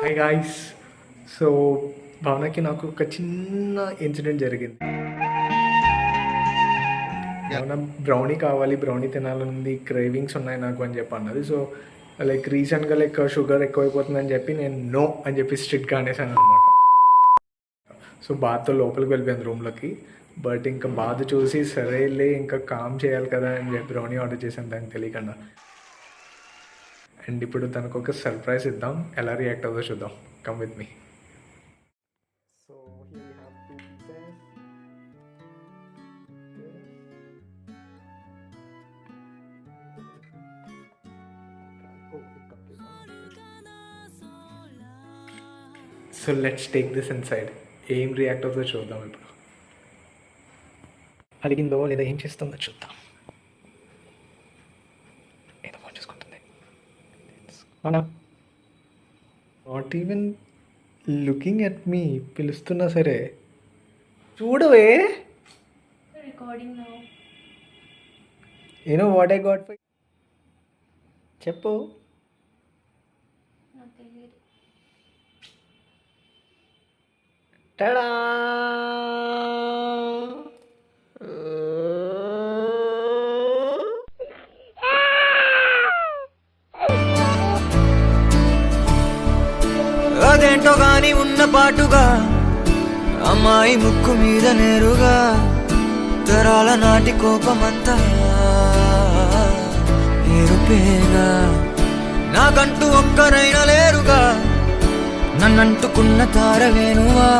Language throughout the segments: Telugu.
Hi guys. సో భావనకి నాకు ఒక చిన్న ఇన్సిడెంట్ జరిగింది. భావన బ్రౌనీ కావాలి, బ్రౌనీ తినాలనుంది, క్రేవింగ్స్ ఉన్నాయి నాకు అని చెప్పి అన్నది. సో లైక్ రీసెంట్గా షుగర్ ఎక్కువైపోతుందని చెప్పి నేను నో అని చెప్పి స్ట్రిక్ట్గా అనేసాను అనమాట. సో బాధతో లోపలికి వెళ్ళిపోయింది రూమ్లోకి. బట్ ఇంకా బాధ చూసి సరేలే ఇంకా కామ్ చేయాలి కదా అని చెప్పి బ్రౌనీ ఆర్డర్ చేశాను దానికి తెలియకుండా. అండ్ ఇప్పుడు తనకు ఒక సర్ప్రైజ్ ఇద్దాం, ఎలా రియాక్ట్ అవుతుందో చూద్దాం. Come with me. So so let's take this inside. ఏం రియాక్ట్ అవుతుందో చూద్దాం. ఇప్పుడు అడిగిందో లేదా ఏం చేస్తుందో చూద్దాం. ఏదో ఫోన్ చేసుకుంటుంది. అవునా, not even looking at me. పిలుస్తున్నా సరే చూడవే. Recording now. You know what I got for చెప్పు. నాకు తెలియదు. టడా! అదేంటో గాని ఉన్న పాటుగా అమ్మాయి ముక్కు మీద నేరుగా తరాల నాటి కోపమంతా ఏరుపేగా. నాకంటూ ఒక్కరైనా లేరుగా, నన్నంటుకున్న తారవేనువా,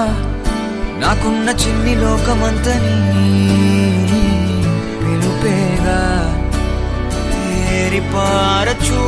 నాకున్న చిన్ని లోకమంతని పిలుపేగా. తేరి పారచూ